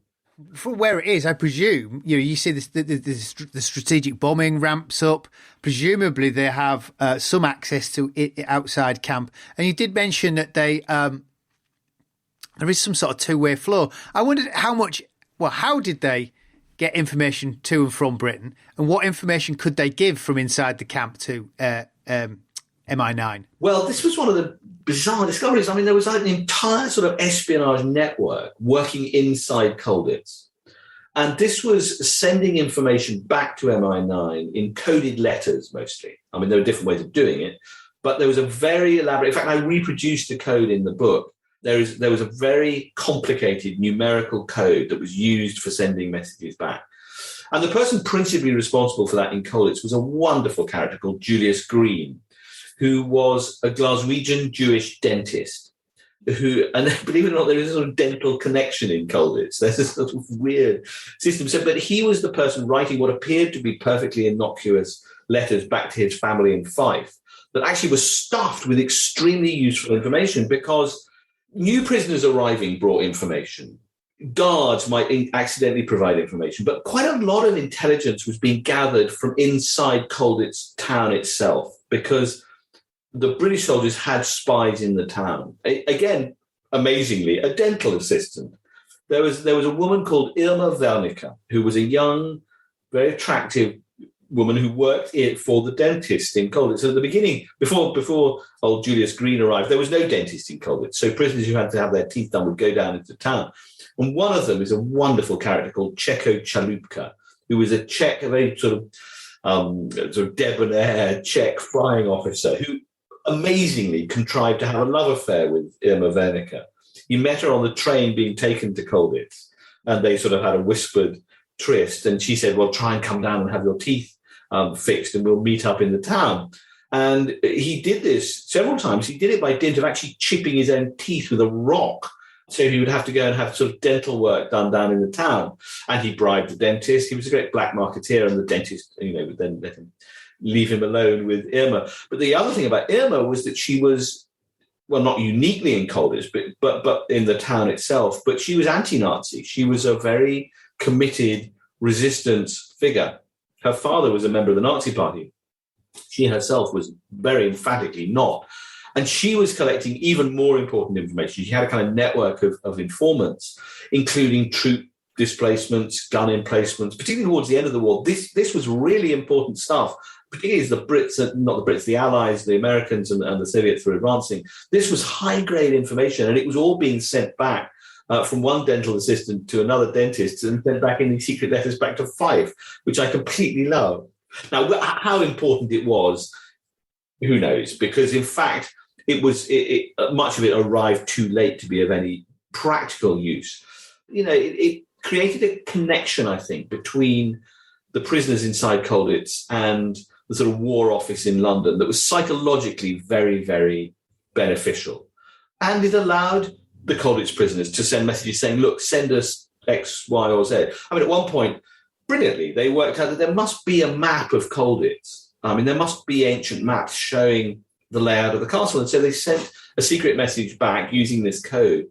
For where it is, I presume, you see the strategic bombing ramps up. Presumably they have some access to it outside camp. And you did mention that there is some sort of two-way flow. I wondered how did they get information to and from Britain? And what information could they give from inside the camp to MI9? Well, this was one of the bizarre discoveries. I mean, there was an entire sort of espionage network working inside Colditz. And this was sending information back to MI9 in coded letters, mostly. I mean, there were different ways of doing it, but there was a very elaborate... In fact, I reproduced the code in the book. There was a very complicated numerical code that was used for sending messages back. And the person principally responsible for that in Colditz was a wonderful character called Julius Green, who was a Glaswegian Jewish dentist, and believe it or not, there is a sort of dental connection in Colditz. There's a sort of weird system. But he was the person writing what appeared to be perfectly innocuous letters back to his family in Fife that actually was stuffed with extremely useful information, because new prisoners arriving brought information. Guards might accidentally provide information, but quite a lot of intelligence was being gathered from inside Colditz town itself, because the British soldiers had spies in the town. Again, amazingly, a dental assistant. There was a woman called Irma Wernicke, who was a young, very attractive woman who worked for the dentist in Colditz. So at the beginning, before old Julius Green arrived, there was no dentist in Colditz. So prisoners who had to have their teeth done would go down into town. And one of them is a wonderful character called Cheko Chalupka, who was a Czech, a very sort of sort of debonair Czech flying officer who amazingly contrived to have a love affair with Irma Wernicke. He met her on the train being taken to Colditz, and they sort of had a whispered tryst. And she said, well, try and come down and have your teeth fixed, and we'll meet up in the town. And he did this several times. He did it by dint of actually chipping his own teeth with a rock. So he would have to go and have sort of dental work done down in the town. And he bribed the dentist. He was a great black marketeer, and the dentist, would then let him leave him alone with Irma. But the other thing about Irma was that she was, well, not uniquely in Colditz, but in the town itself, but she was anti-Nazi. She was a very committed resistance figure. Her father was a member of the Nazi Party. She herself was very emphatically not. And she was collecting even more important information. She had a kind of network of informants, including troop displacements, gun emplacements, particularly towards the end of the war. This was really important stuff, particularly as the Brits, not the Brits, the Allies, the Americans and the Soviets were advancing. This was high-grade information, and it was all being sent back from one dental assistant to another dentist and sent back in these secret letters back to Fife, which I completely love. Now, how important it was, who knows? Because, in fact, much of it arrived too late to be of any practical use. It created a connection, I think, between the prisoners inside Colditz and the sort of War Office in London that was psychologically very, very beneficial. And it allowed the Colditz prisoners to send messages saying, look, send us X, Y, or Z. I mean, at one point, brilliantly, they worked out that there must be a map of Colditz. I mean, there must be ancient maps showing the layout of the castle. And so they sent a secret message back using this code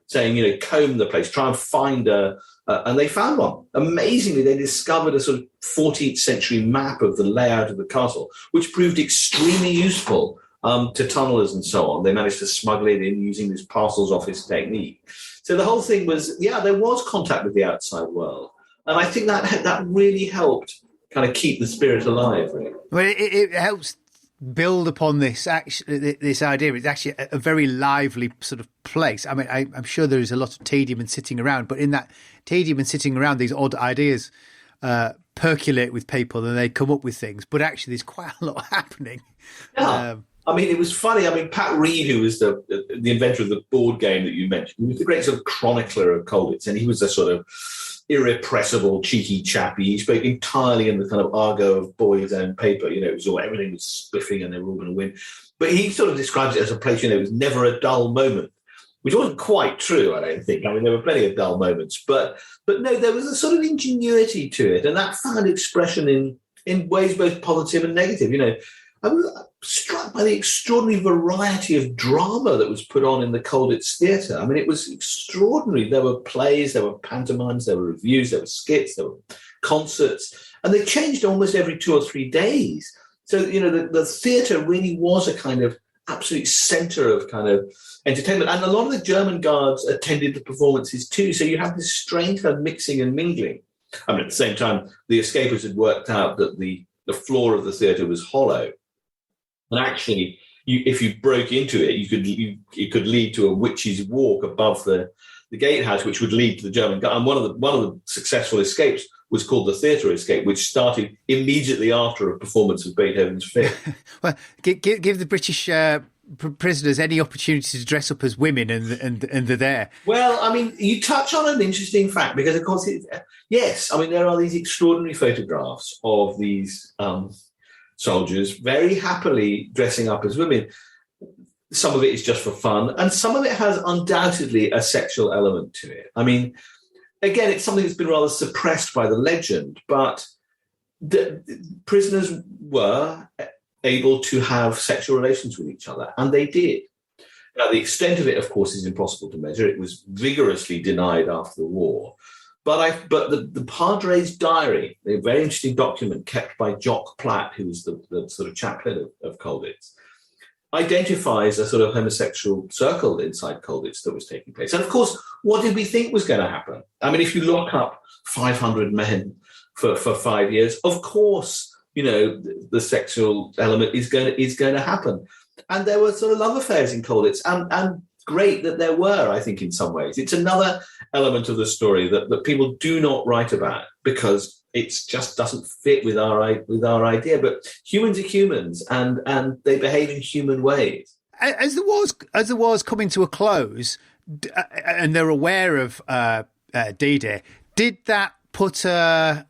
saying, comb the place, try and find and they found one. Amazingly, they discovered a sort of 14th century map of the layout of the castle, which proved extremely useful to tunnelers and so on. They managed to smuggle it in using this parcels office technique. So the whole thing was, there was contact with the outside world. And I think that really helped kind of keep the spirit alive. Really. Well, it helps build upon this idea. It's actually a very lively sort of place. I mean, I'm sure there is a lot of tedium in sitting around, but in that tedium and sitting around, these odd ideas percolate with people and they come up with things. But actually, there's quite a lot happening. Yeah. I mean, it was funny. I mean, Pat Reed, who was the inventor of the board game that you mentioned, he was the great sort of chronicler of Colditz, and he was a sort of irrepressible, cheeky chappy. He spoke entirely in the kind of argot of boys' own paper. It was everything was spiffing and they were all going to win. But he sort of describes it as a place, it was never a dull moment, which wasn't quite true, I don't think. I mean, there were plenty of dull moments, but no, there was a sort of ingenuity to it, and that found expression in ways both positive and negative. I was struck by the extraordinary variety of drama that was put on in the Colditz Theatre. I mean, it was extraordinary. There were plays, there were pantomimes, there were reviews, there were skits, there were concerts, and they changed almost every 2 or 3 days. So, the theatre really was a kind of absolute centre of kind of entertainment. And a lot of the German guards attended the performances too. So you have this strange kind of mixing and mingling. I mean, at the same time, the escapers had worked out that the floor of the theatre was hollow. And actually, if you broke into it, it could lead to a witch's walk above the gatehouse, which would lead to the German guard. And one of the successful escapes was called the theatre escape, which started immediately after a performance of Beethoven's Fifth. Well, give the British prisoners any opportunity to dress up as women, and they're there. Well, I mean, you touch on an interesting fact because, of course, there are these extraordinary photographs of these soldiers very happily dressing up as women. Some of it is just for fun, and some of it has undoubtedly a sexual element to it. I mean, again, it's something that's been rather suppressed by the legend, but the prisoners were able to have sexual relations with each other, and they did. Now, the extent of it, of course, is impossible to measure. It was vigorously denied after the war. But the Padre's diary, a very interesting document kept by Jock Platt, who was the sort of chaplain of Colditz, identifies a sort of homosexual circle inside Colditz that was taking place. And of course, what did we think was going to happen? I mean, if you lock up 500 men for 5 years, of course, the sexual element is going to happen. And there were sort of love affairs in Colditz, and great that there were, I think, in some ways. It's another element of the story that people do not write about because it just doesn't fit with our idea. But humans are humans, and they behave in human ways. As the war's coming to a close, and they're aware of D-Day, did that put a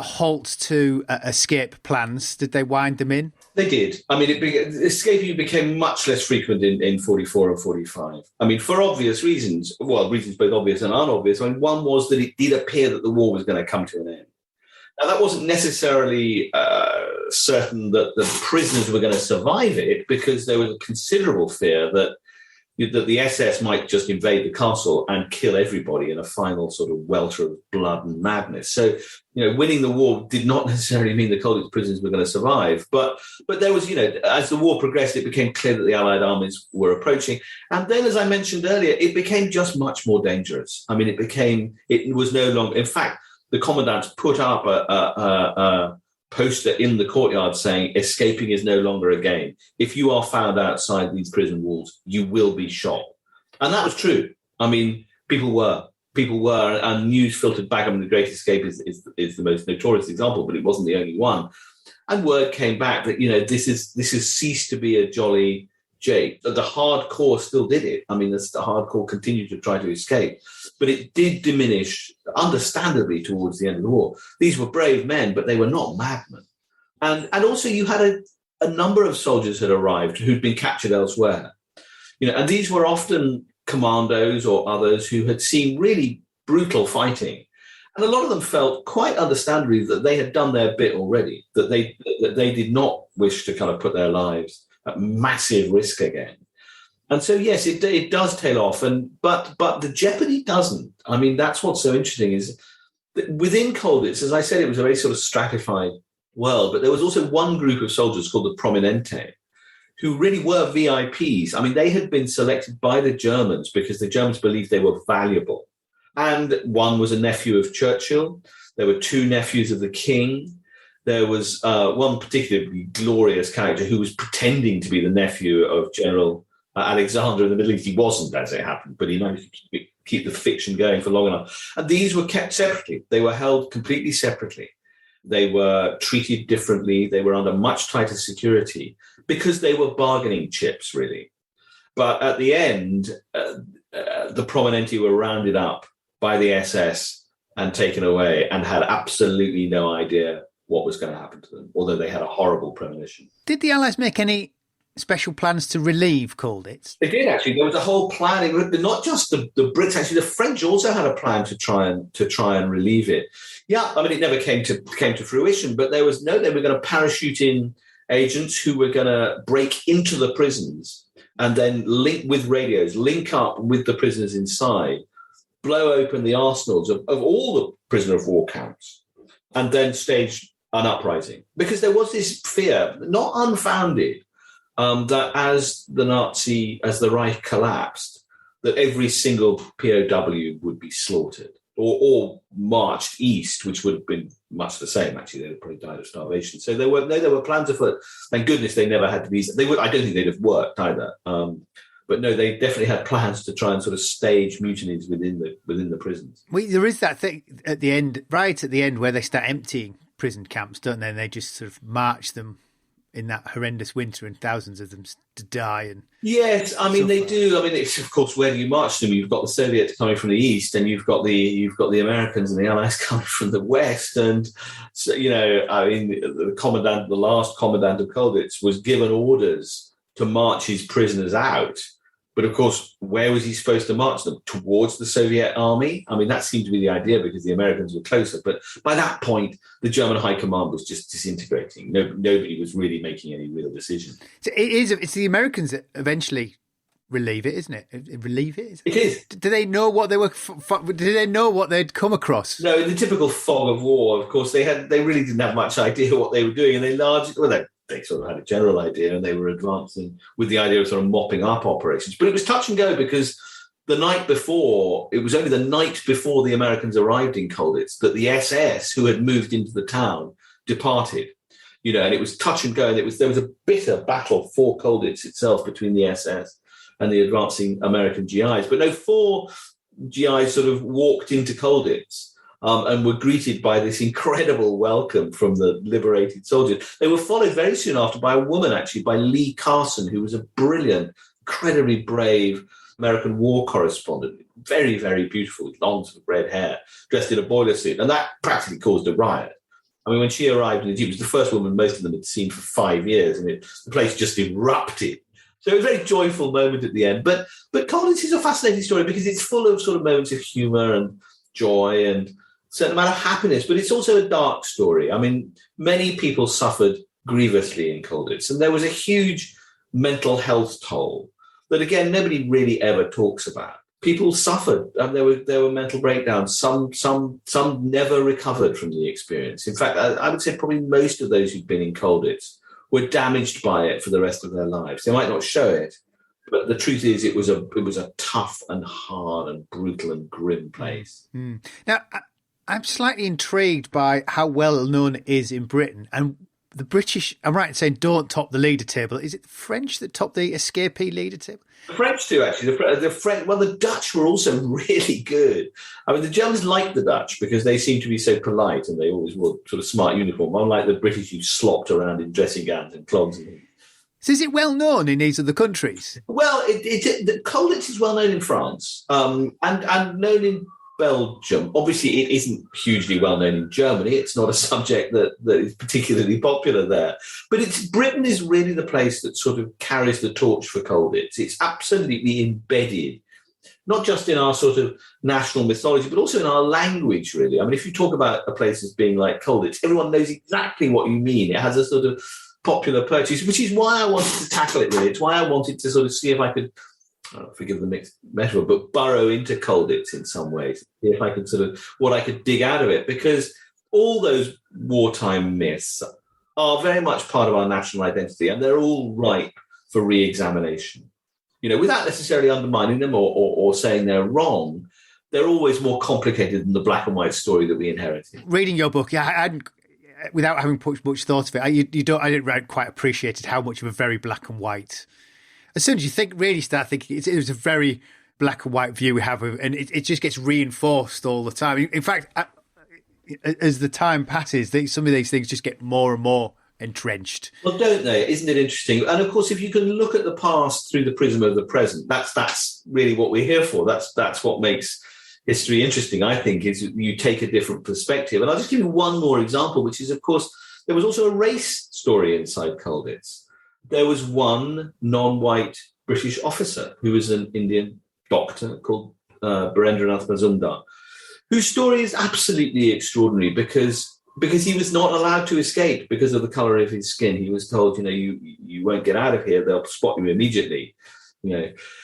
halt to escape plans? Did they wind them in? They did. I mean, escaping became much less frequent in 44 and 45. I mean, for obvious reasons. Well, reasons both obvious and unobvious. I mean, one was that it did appear that the war was going to come to an end. Now, that wasn't necessarily certain that the prisoners were going to survive it, because there was a considerable fear that the SS might just invade the castle and kill everybody in a final sort of welter of blood and madness. So, winning the war did not necessarily mean the Colditz prisoners were going to survive. But there was, as the war progressed, it became clear that the Allied armies were approaching. And then, as I mentioned earlier, it became just much more dangerous. I mean, it was no longer, in fact, the commandants put up a poster in the courtyard saying, escaping is no longer a game. If you are found outside these prison walls, you will be shot. And that was true. I mean, people were, and news filtered back. I mean, the Great Escape is the most notorious example, but it wasn't the only one. And word came back that, this has ceased to be a jolly Jake. The hardcore still did it. I mean, the hardcore continued to try to escape, but it did diminish, understandably, towards the end of the war. These were brave men, but they were not madmen. And also you had a number of soldiers had arrived who'd been captured elsewhere. And these were often commandos or others who had seen really brutal fighting. And a lot of them felt quite understandably that they had done their bit already, that they did not wish to kind of put their lives at massive risk again. And so, yes, it does tail off, but the jeopardy doesn't. I mean, that's what's so interesting is that within Colditz, as I said, it was a very sort of stratified world, but there was also one group of soldiers called the Prominente, who really were VIPs. I mean, they had been selected by the Germans because the Germans believed they were valuable. And one was a nephew of Churchill. There were two nephews of the king. There was one particularly glorious character who was pretending to be the nephew of General Alexander in the Middle East. He wasn't, as it happened, but he managed to keep the fiction going for long enough. And these were kept separately. They were held completely separately. They were treated differently. They were under much tighter security because they were bargaining chips, really. But at the end, the Prominenti were rounded up by the SS and taken away and had absolutely no idea what was going to happen to them, although they had a horrible premonition. Did the Allies make any special plans to relieve Colditz? They did, actually. There was a whole plan. Not just the Brits, actually. The French also had a plan to try and relieve it. Yeah, I mean, it never came to fruition, but they were going to parachute in agents who were going to break into the prisons and then link up with the prisoners inside, blow open the arsenals of all the prisoner of war camps, and then stage an uprising. Because there was this fear, not unfounded, that as the Reich collapsed, that every single POW would be slaughtered or marched east, which would have been much the same. Actually, they would probably died of starvation. So there were plans afoot. Thank goodness they never had to be. I don't think they'd have worked either. But no, they definitely had plans to try and sort of stage mutinies within the prisons. There is that thing at the end, right at the end, where they start emptying prison camps, don't they? And they just sort of march them in that horrendous winter, and thousands of them to die. And yes, I mean they do. I mean, it's of course, where do you march them? You've got the Soviets coming from the east, and you've got the Americans and the Allies coming from the west. And so, I mean, the last commandant of Colditz was given orders to march his prisoners out. But of course, where was he supposed to march them? Towards the Soviet army? I mean, that seemed to be the idea because the Americans were closer. But by that point, the German high command was just disintegrating. Nobody was really making any real decision. So it's the Americans that eventually relieve it, isn't it? Relieve it? It is. Do they know what they were? Did they know what they'd come across? No, in the typical fog of war, of course, they really didn't have much idea what they were doing, and they sort of had a general idea, and they were advancing with the idea of sort of mopping up operations. But it was touch and go because it was only the night before the Americans arrived in Colditz that the SS, who had moved into the town, departed. And it was touch and go, and there was a bitter battle for Colditz itself between the SS and the advancing American GIs. But no, 4 GIs sort of walked into Colditz. and were greeted by this incredible welcome from the liberated soldiers. They were followed very soon after by a woman, actually, by Lee Carson, who was a brilliant, incredibly brave American war correspondent, very, very beautiful, with long sort of red hair, dressed in a boiler suit. And that practically caused a riot. I mean, when she arrived in the Jeep, it was the first woman most of them had seen for 5 years, and the place just erupted. So it was a very joyful moment at the end. But Colditz is a fascinating story because it's full of sort of moments of humour and joy and a certain amount of happiness, but it's also a dark story. I mean, many people suffered grievously in Colditz, and there was a huge mental health toll that, again, nobody really ever talks about. People suffered, and there were mental breakdowns. Some never recovered from the experience. In fact, I would say probably most of those who'd been in Colditz were damaged by it for the rest of their lives. They might not show it, but the truth is it was a tough and hard and brutal and grim place. Mm. Now, I'm slightly intrigued by how well known it is in Britain, and the British, I'm right in saying, don't top the leader table. Is it the French that top the escapee leader table? The French do, actually. The French, well, the Dutch were also really good. I mean, the Germans liked the Dutch because they seemed to be so polite, and they always wore sort of smart uniform, unlike the British who slopped around in dressing gowns and clogs and things. So is it well known in these other countries? Well, Colditz is well known in France and known in Belgium. Obviously, it isn't hugely well known in Germany. It's not a subject that is particularly popular there. But Britain is really the place that sort of carries the torch for Colditz. It's absolutely embedded, not just in our sort of national mythology, but also in our language, really. I mean, if you talk about a place as being like Colditz, everyone knows exactly what you mean. It has a sort of popular purchase, which is why I wanted to tackle it, really. It's why I wanted to sort of see if I could, forgive the mixed metaphor, but burrow into Colditz in some ways, see if I could sort of, what I could dig out of it, because all those wartime myths are very much part of our national identity, and they're all ripe for re-examination. You know, without necessarily undermining them or saying they're wrong, they're always more complicated than the black and white story that we inherited. Reading your book, I hadn't, without having put much thought of it, I didn't quite appreciate how much of a very black and white. As soon as you start thinking, it was a very black and white view we have, and it just gets reinforced all the time. In fact, as the time passes, some of these things just get more and more entrenched. Well, don't they? Isn't it interesting? And of course, if you can look at the past through the prism of the present, that's really what we're here for. That's what makes history interesting, I think, is you take a different perspective. And I'll just give you one more example, which is, of course, there was also a race story inside Colditz. There was one non-white British officer who was an Indian doctor called Birendranath Mazumdar, whose story is absolutely extraordinary because he was not allowed to escape because of the colour of his skin. He was told, you won't get out of here. They'll spot you immediately,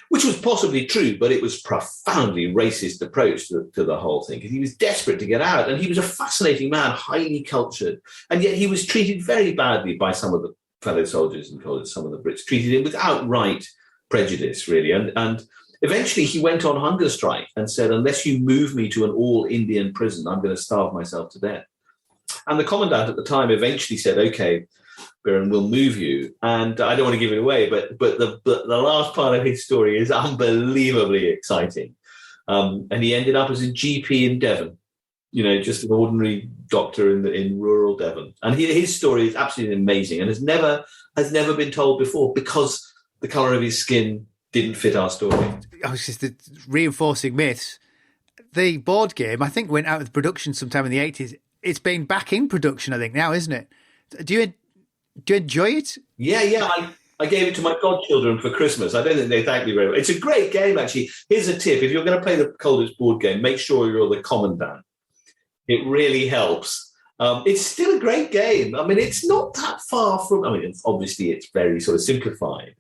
which was possibly true, but it was profoundly racist approach to the whole thing, because he was desperate to get out. And he was a fascinating man, highly cultured. And yet he was treated very badly by some of the fellow soldiers in Colditz. Some of the Brits treated him with outright prejudice, really. And eventually he went on hunger strike and said, unless you move me to an all-Indian prison, I'm going to starve myself to death. And the commandant at the time eventually said, okay, Biren, we'll move you. And I don't want to give it away, but the last part of his story is unbelievably exciting. And he ended up as a GP in Devon, just an ordinary doctor in rural Devon. And his story is absolutely amazing and has never been told before because the colour of his skin didn't fit our story. I was just reinforcing myths. The board game, I think, went out of production sometime in the 80s. It's been back in production, I think, now, isn't it? Do you enjoy it? Yeah. I gave it to my godchildren for Christmas. I don't think they thanked me very much. It's a great game, actually. Here's a tip. If you're going to play the Colditz board game, make sure you're the commandant. It really helps. It's still a great game. I mean, it's not that far from... obviously, it's very sort of simplified.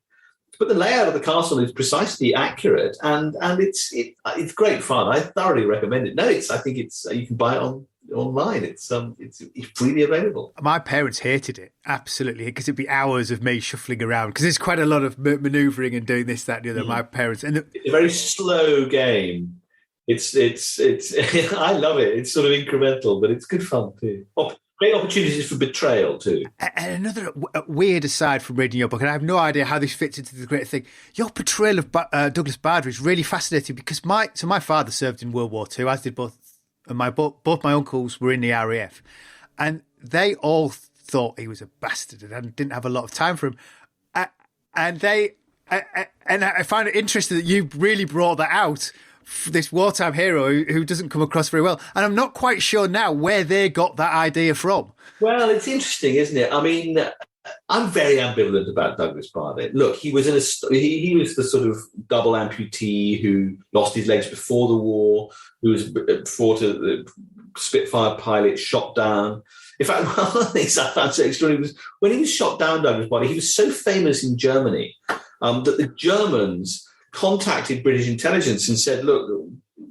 But the layout of the castle is precisely accurate, and it's great fun. I thoroughly recommend it. No, I think you can buy it online. It's freely available. My parents hated it absolutely because it'd be hours of me shuffling around because there's quite a lot of manoeuvring and doing this, that, and the other. My parents it's a very slow game. It's I love it. It's sort of incremental, but it's good fun too. Great opportunities for betrayal too. And another weird aside from reading your book, and I have no idea how this fits into the great thing. Your portrayal of Douglas Bader is really fascinating because my father served in World War II, as did both and both my uncles were in the RAF, and they all thought he was a bastard and didn't have a lot of time for him. And I find it interesting that you really brought that out, this wartime hero who doesn't come across very well. And I'm not quite sure now where they got that idea from. Well, it's interesting, isn't it? I mean, I'm very ambivalent about Douglas Bader. Look, he was he was the sort of double amputee who lost his legs before the war, who was fought a Spitfire pilot, shot down. In fact, one of the things I found so extraordinary was when he was shot down, Douglas Bader, he was so famous in Germany that the Germans contacted British intelligence and said, look,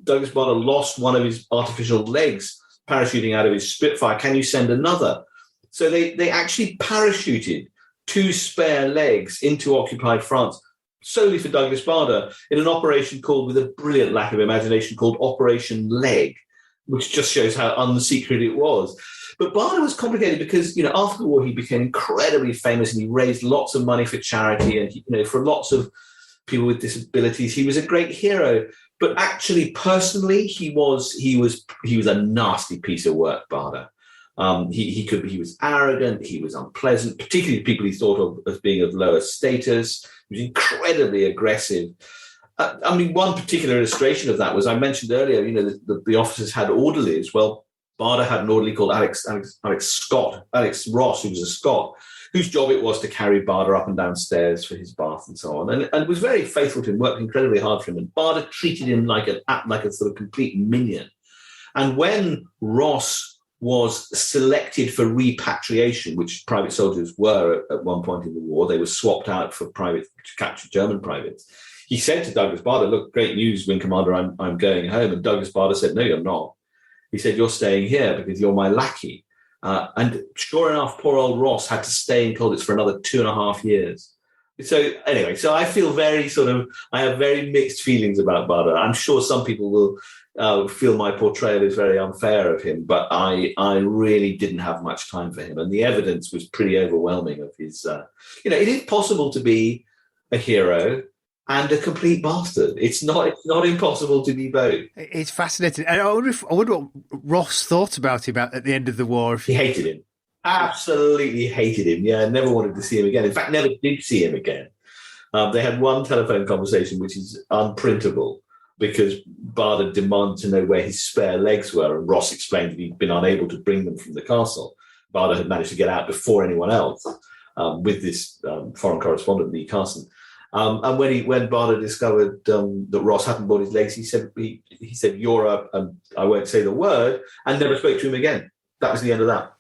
Douglas Bader lost one of his artificial legs parachuting out of his Spitfire. Can you send another? So they actually parachuted 2 spare legs into occupied France solely for Douglas Bader in an operation called, with a brilliant lack of imagination, called Operation Leg, which just shows how unsecret it was. But Bader was complicated because, after the war, he became incredibly famous and he raised lots of money for charity and, for lots of people with disabilities. He was a great hero. But actually, personally, he was a nasty piece of work, Bader. He was arrogant, he was unpleasant, particularly people he thought of as being of lower status. He was incredibly aggressive. One particular illustration of that was, I mentioned earlier, the officers had orderlies. Well, Bader had an orderly called Alex Ross, who was a Scot, whose job it was to carry Bader up and down stairs for his bath and so on, and was very faithful to him, worked incredibly hard for him. And Bader treated him like a sort of complete minion. And when Ross was selected for repatriation, which private soldiers were at one point in the war, they were swapped out for captured German privates. He said to Douglas Bader, look, great news, Wing Commander, I'm going home. And Douglas Bader said, no, you're not. He said, you're staying here because you're my lackey. And sure enough, poor old Ross had to stay in Colditz for another 2.5 years. So anyway, I feel I have very mixed feelings about Bader. I'm sure some people will feel my portrayal is very unfair of him, but I really didn't have much time for him. And the evidence was pretty overwhelming of his, it is possible to be a hero and a complete bastard. It's not impossible to be both. It's fascinating. And I wonder what Ross thought about him at the end of the war. He hated him. Absolutely hated him. Yeah, never wanted to see him again. In fact, never did see him again. They had one telephone conversation, which is unprintable, because Bader demanded to know where his spare legs were, and Ross explained that he'd been unable to bring them from the castle. Bader had managed to get out before anyone else with this foreign correspondent, Lee Carson. And when Bader discovered that Ross hadn't brought his legs, he said, "You're a," I won't say the word, and never spoke to him again. That was the end of that.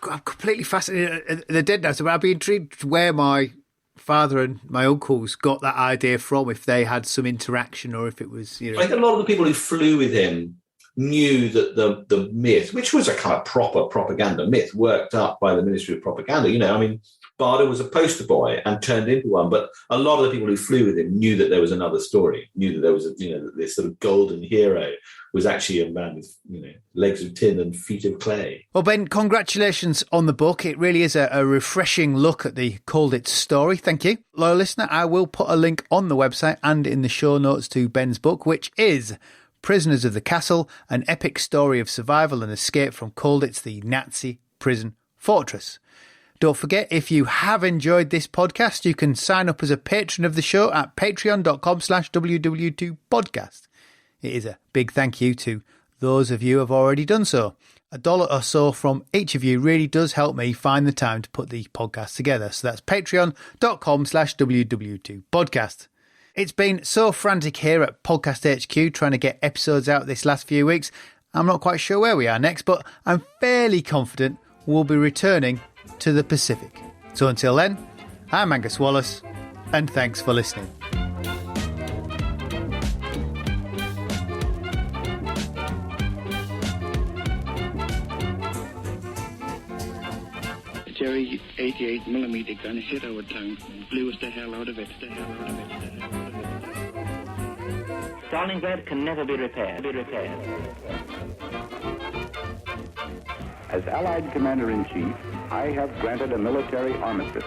I'm completely fascinated. They're dead now, so I'd be intrigued where my father and my uncles got that idea from, if they had some interaction or if it was, I think a lot of the people who flew with him knew that the myth, which was a kind of proper propaganda myth, worked up by the Ministry of Propaganda. Bader was a poster boy and turned into one, but a lot of the people who flew with him knew that there was another story, knew that there was this sort of golden hero was actually a man with legs of tin and feet of clay. Well, Ben, congratulations on the book. It really is a refreshing look at the Colditz story. Thank you. Loyal listener, I will put a link on the website and in the show notes to Ben's book, which is Prisoners of the Castle, an epic story of survival and escape from Colditz, the Nazi prison fortress. Don't forget, if you have enjoyed this podcast, you can sign up as a patron of the show at patreon.com/WW2podcast. It is a big thank you to those of you who have already done so. $1 or so from each of you really does help me find the time to put the podcast together. So that's patreon.com/WW2podcast. It's been so frantic here at Podcast HQ trying to get episodes out this last few weeks. I'm not quite sure where we are next, but I'm fairly confident we'll be returning to the Pacific. So until then, I'm Angus Wallace, and thanks for listening. Jerry 88mm gun hit our town and blew us the hell out of it. Stalingrad can never be repaired. As Allied Commander-in-Chief, I have granted a military armistice.